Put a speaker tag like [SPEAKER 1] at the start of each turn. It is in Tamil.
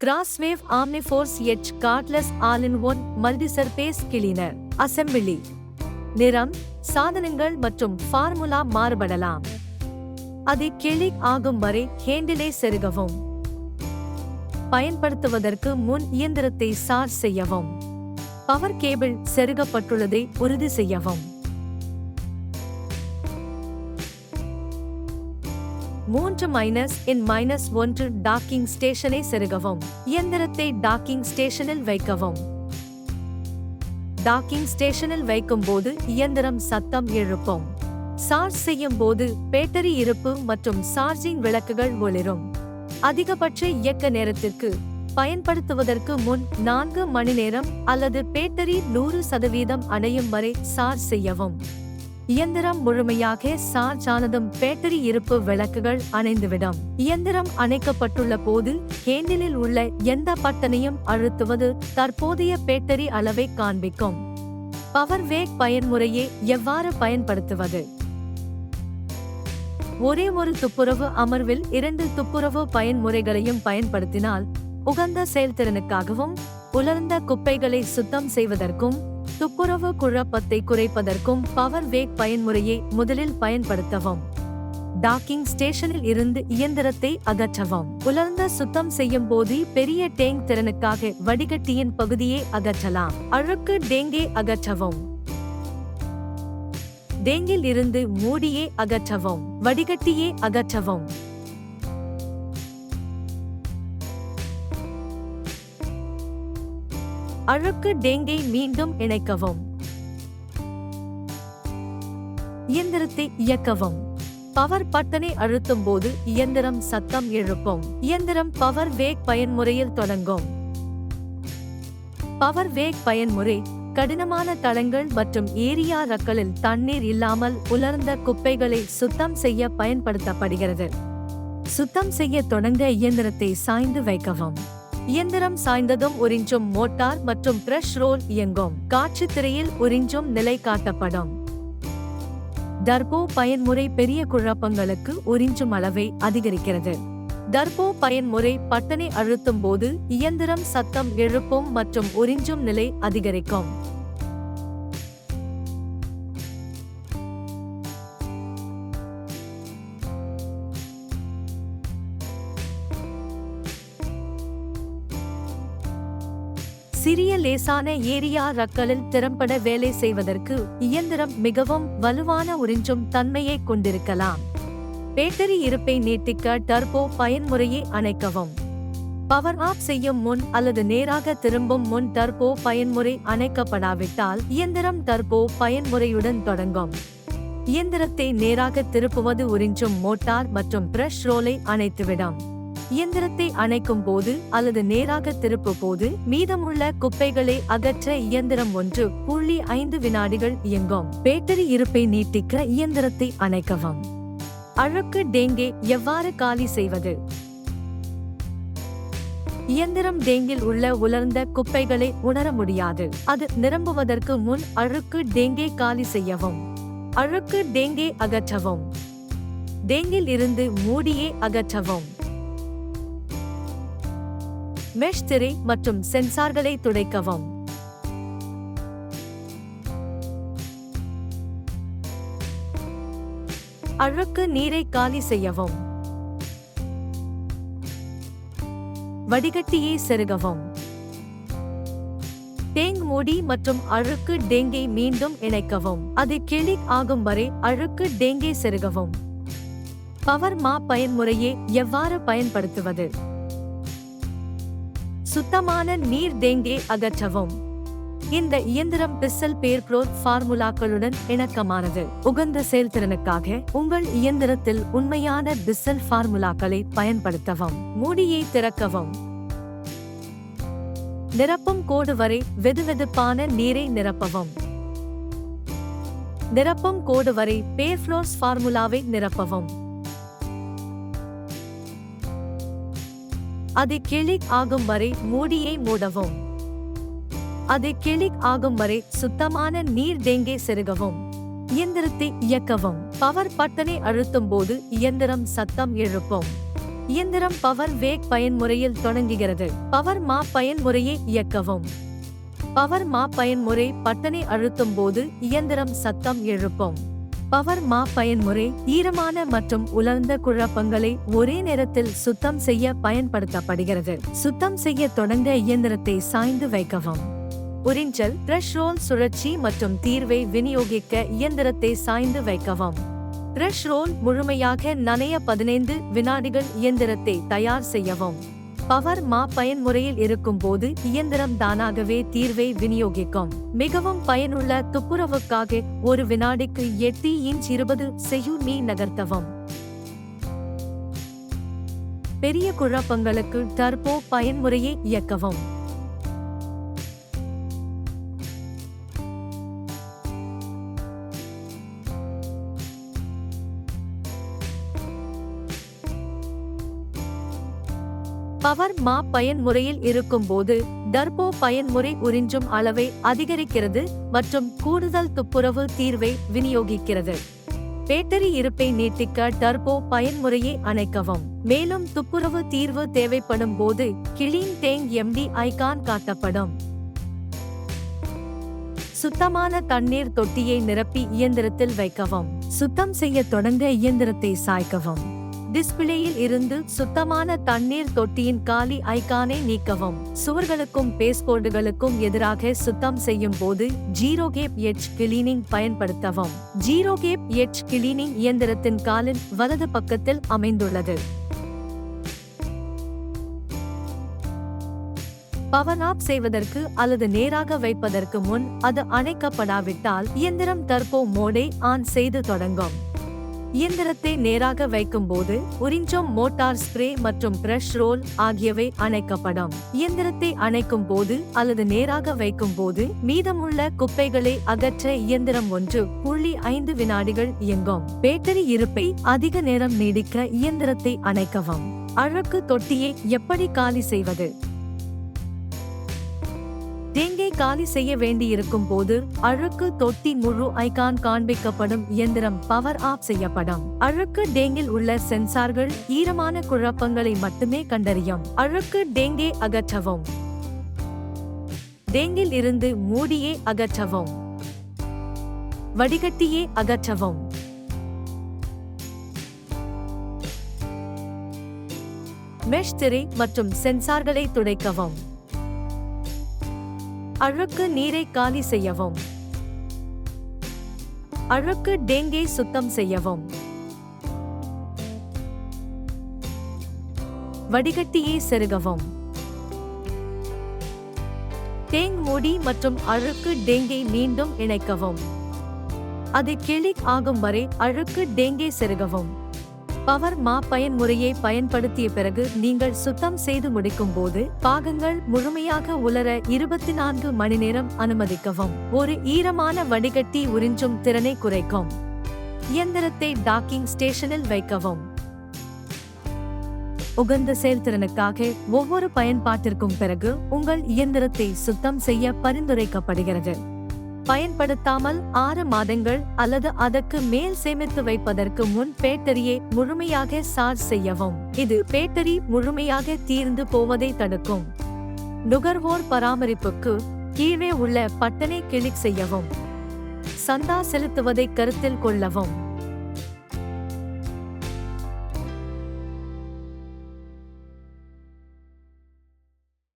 [SPEAKER 1] கிராஸ்வேவ் OmniForce edge cordless all in one multi surface cleaner assembly. நிறம், சாதனங்கள் மற்றும் ஃபார்முலா மாறுபடலாம். அது கிளிக் ஆகும் வரை ஹேண்டிலை செருகவும். பயன்படுத்துவதற்கு முன் இயந்திரத்தை சார்ஜ் செய்யவும். பவர் கேபிள் செருகப்பட்டுள்ளதை உறுதி செய்யவும். 3-1 டாக்கிங் ஸ்டேஷனை செருகவும். இயந்திரத்தை டாக்கிங் ஸ்டேஷனில் வைக்கவும். டாக்கிங் ஸ்டேஷனில் வைக்கும்போது இயந்திரம் சத்தம் எழுப்பும். சார்ஜ் செய்யும் போது பேட்டரி இருப்பு மற்றும் சார்ஜிங் விளக்குகள் ஒளிரும். அதிகபட்ச இயக்க நேரத்திற்கு பயன்படுத்துவதற்கு முன் 4 மணி நேரம் அல்லது பேட்டரி 100% அடையும் வரை சார்ஜ் செய்யவும். இயந்திரம் முழுமையாக சார்ஜ் ஆனதும் பேட்டரி இருப்பு விளக்குகள் அணைந்துவிடும். இயந்திரம் அணைக்கப்பட்டுள்ள போது ஹேண்டிலில் உள்ள எந்த பட்டனையும் அழுத்துவது தற்போதைய பேட்டரி அளவை காண்பிக்கும். பவர் வேக் பயன்முறையை எவ்வாறு பயன்படுத்துவது? ஒரே ஒரு துப்புரவு அமர்வில் 2 துப்புரவு பயன்முறைகளையும் பயன்படுத்தினால் உகந்த செயல்திறனுக்காகவும் உலர்ந்த குப்பைகளை சுத்தம் செய்வதற்கும் துப்புரவு குழப்பத்தை குறைப்பதற்கும் பவர் வேக் பயன்முறையை முதலில் பயன்படுத்தவும். டாக்கிங் ஸ்டேஷனில் இருந்து இயந்திரத்தை அகற்றவும். உலர்ந்த சுத்தம் செய்யும் போது பெரிய டேங்க் திறனுக்காக வடிகட்டியின் பகுதியை அகற்றலாம். அழுக்கு டேங்கை அகற்றவும். டேங்கில் இருந்து மூடியை அகற்றவும். வடிகட்டியை அகற்றவும். அழுக்கு டேங்கை மீண்டும் இணைக்கவும். இயந்திரத்தை இயக்கவும். பவர் பட்டனை அழுத்தும் போது இயந்திரம் சத்தம் எழுப்பும். இயந்திரம் பவர் வேக் பயன்முறையில் தொடங்கும். பவர் வேக் பயன்முறை கடினமான தளங்கள் மற்றும் ஏரியா ரக்களில் தண்ணீர் இல்லாமல் உலர்ந்த குப்பைகளை சுத்தம் செய்ய பயன்படுத்தப்படுகிறது. சுத்தம் செய்ய தொடங்க இயந்திரத்தை சாய்ந்து வைக்கவும். இயந்திரம் சாய்ந்ததும் உறிஞ்சும் மோட்டார் மற்றும் பிரஷ் ரோல் இயங்கும். காட்சி திரையில் உறிஞ்சும் நிலை காட்டப்படும். டர்போ பயன்முறை பெரிய குழப்பங்களுக்கு உறிஞ்சும் அளவை அதிகரிக்கிறது. டர்போ பயன்முறை பட்டனை அழுத்தும் போது இயந்திரம் சத்தம் எழுப்பும் மற்றும் உறிஞ்சும் நிலை அதிகரிக்கும். சிறிய லேசான ஏரியா ரக்களில் திறம்பட வேலை செய்வதற்கு இயந்திரம் மிகவும் வலுவான உறிஞ்சும் தன்மையை கொண்டிருக்கலாம். பேட்டரி இருப்பை நீட்டிக்க டர்போ பயன்முறையை அணைக்கவும். பவர் ஆஃப் செய்யும் முன் அல்லது நேராக திரும்பும் முன் டர்போ பயன்முறை அணைக்கப்படாவிட்டால் இயந்திரம் டர்போ பயன்முறையுடன் தொடங்கும். இயந்திரத்தை நேராக திருப்புவது உறிஞ்சும் மோட்டார் மற்றும் பிரஷ் ரோலை அணைத்துவிடும். இயந்திரத்தை அணைக்கும் போது அல்லது நேராக திருப்பும் போது மீதமுள்ள குப்பைகளை அகற்ற இயந்திரம் 1.5 வினாடிகள் இயங்கும். பேட்டரி இருப்பை நீட்டிக்க இயந்திரத்தை அணைக்கவும். அழுக்கு டேங்கை எவ்வாறு காலி செய்வது? இயந்திரம் டேங்கில் உள்ள உலர்ந்த குப்பைகளை உணர முடியாது. அது நிரம்புவதற்கு முன் அழுக்கு டேங்கை காலி செய்யவும். அழுக்கு டேங்கை அகற்றவும். டேங்கில் இருந்து மூடியை அகற்றவும். மெஷ் திரை மற்றும் சென்சார்களை துடைக்கவும். அழுக்கு நீரை காலி செய்யவும். வடிகட்டியை செருகவும். டேங்க் மூடி மற்றும் அழுக்கு டேங்கை மீண்டும் இணைக்கவும். அது கிளிக் ஆகும் வரை அழுக்கு டேங்கை செருகவும். பவர் மாப் பயன்முறையை எவ்வாறு பயன்படுத்துவது? சுத்தமான நீர் டேங்கை அகற்றவும். இந்த இயந்திரம் பிஸ்ஸல் பேர்க்ரோத் ஃபார்முலாக்களுடன் இணக்கமானது. உகந்த செயல்திறனுக்காக உங்கள் இயந்திரத்தில் உண்மையான பிஸ்ஸல் ஃபார்முலாக்களை பயன்படுத்தவும். மூடியை திறக்கவும். நிரப்பும் கோடு வரை வெதுவெதுப்பான நீரை நிரப்பவும். நிரப்பும் கோடு வரை பேர்ஃப்ளோர்ஸ் ஃபார்முலாவை நிரப்பவும். அது கிளிக் ஆகும் வரை மூடியை மூடவும். அது கிளிக் ஆகும் வரை சுத்தமான நீர் டேங்கை செருகவும். இயந்திரத்தை இயக்கவும். பவர் பட்டனை அழுத்தும் போது இயந்திரம் சத்தம் எழுப்பும். இயந்திரம் பவர் வேக் பயன்முறையில் தொடங்குகிறது. பவர் மாப் பயன்முறையை இயக்கவும். பவர் மாப் பயன்முறை பட்டனை அழுத்தும் போது இயந்திரம் சத்தம் எழுப்பும். பவர் மாப் பயன்முறை ஈரமான மற்றும் உலர்ந்த குழப்பங்களை ஒரே நேரத்தில் சுத்தம் செய்ய பயன்படுத்தப்படுகிறது. சுத்தம் செய்ய தொடங்க இயந்திரத்தை சாய்ந்து வைக்கவும். உறிஞ்சல், பிரஷ் ரோல் சுழற்சி மற்றும் தீர்வை விநியோகிக்க இயந்திரத்தை சாய்ந்து வைக்கவும். பிரஷ் ரோல் முழுமையாக நனைய 15 வினாடிகள் இயந்திரத்தை தயார் செய்யவும். பவர் மாப் பயன்முறையில் இருக்கும் போது இயந்திரம் தானாகவே தீர்வை விநியோகிக்கும். மிகவும் பயனுள்ள துப்புரவுக்காக 1 வினாடிக்கு 8 இன்ச் 20 செமீ நகர்த்தவும். பெரிய குழப்பங்களுக்கு டர்போ பயன்முறையை இயக்கவும். பவர் மாப் பயன்முறையில் இருக்கும்போது டர்போ பயன்முறை உறிஞ்சும் அளவை அதிகரிக்கிறது மற்றும் கூடுதல் துப்புரவு தீர்வை விநியோகிக்கிறது. பேட்டரி இருப்பை நீட்டிக்க டர்போ பயன்முறையை அணைக்கவும். மேலும் துப்புரவு தீர்வு தேவைப்படும் போது கிளீன் டேங்க் எம்டி ஐகான் காட்டப்படும். சுத்தமான தண்ணீர் தொட்டியை நிரப்பி இயந்திரத்தில் வைக்கவும். சுத்தம் செய்ய தொடங்க இயந்திரத்தை சாய்க்கவும். டிஸ்பிளேயில் இருந்து சுத்தமான தண்ணீர் தொட்டியின் காலி ஐகானை நீக்கவும். சுவர்களுக்கும் பேஸ்போர்டுகளுக்கும் எதிராக சுத்தம் செய்யும் போது ஜீரோ கேப் எட்ஜ் கிளீனிங் பயன்படுத்தவும். ஜீரோ கேப் எட்ஜ் கிளீனிங் இயந்திரத்தின் காலின் வலது பக்கத்தில் அமைந்துள்ளது. பவர் ஆஃப் செய்வதற்கு அல்லது நேராக வைப்பதற்கு முன் அது அணைக்கப்படாவிட்டால் இயந்திரம் டர்போ மோடை ஆன் செய்து தொடங்கும். இயந்திரத்தை நேராக வைக்கும் போது உறிஞ்சும் மோட்டார் ஸ்ப்ரே மற்றும் பிரஷ் ரோல் ஆகியவை அணைக்கப்படும். இயந்திரத்தை அணைக்கும் போது அல்லது நேராக வைக்கும் போது மீதமுள்ள குப்பைகளை அகற்ற இயந்திரம் 1.5 வினாடிகள் இயங்கும். பேட்டரி இருப்பை அதிக நேரம் நீடிக்க இயந்திரத்தை அணைக்கவும். அழுக்கு தொட்டியை எப்படி காலி செய்வது? டேங்கை காலி செய்ய வேண்டியிருக்கும் போது அழுக்கு தொட்டி முழு ஐகான் காண்பிக்கப்படும். இயந்திரம் பவர் ஆஃப் செய்யப்படும். அழுக்கு டேங்கில் உள்ள சென்சார்கள் ஈரமான குழப்பங்களை மட்டுமே கண்டறியும். அழுக்கு டேங்கை அகற்றவும். டேங்கில் இருந்து மூடியை அகற்றவும். வடிகட்டியை அகற்றவும். மெஷ் திரை மற்றும் சென்சார்களை துடைக்கவும். அழுக்கு நீரை காலி செய்யவும். அழுக்கு டேங்கை சுத்தம் செய்யவும். வடிகட்டியை செருகவும். டேங்க் மூடி மற்றும் அழுக்கு டேங்கை மீண்டும் இணைக்கவும். அது கிளிக் ஆகும் வரை அழுக்கு டேங்கை செருகவும். பவர் மாப் பயன்முறையை பயன்படுத்திய பிறகு நீங்கள் சுத்தம் செய்து முடிக்கும் போது பாகங்கள் முழுமையாக உலர 24 மணி நேரம் அனுமதிக்கவும். ஒரு ஈரமான வடிகட்டி உறிஞ்சும் திறனை குறைக்கும். இயந்திரத்தை டாக்கிங் ஸ்டேஷனில் வைக்கவும். உகந்த செயல்திறனுக்காக ஒவ்வொரு பயன்பாட்டிற்கும் பிறகு உங்கள் இயந்திரத்தை சுத்தம் செய்ய பரிந்துரைக்கப்படுகிறது. பயன்படுத்தாமல் 6 மாதங்கள் அல்லது அதற்கு மேல் சேமித்து வைப்பதற்கு முன் பேட்டரியை முழுமையாக சார்ஜ் செய்யவும். இது பேட்டரி முழுமையாக தீர்ந்து போவதை தடுக்கும். நுகர்வோர் பராமரிப்புக்கு கீழே உள்ள பட்டனை கிளிக் செய்யவும். சந்தா செலுத்துவதை கருத்தில் கொள்ளவும்.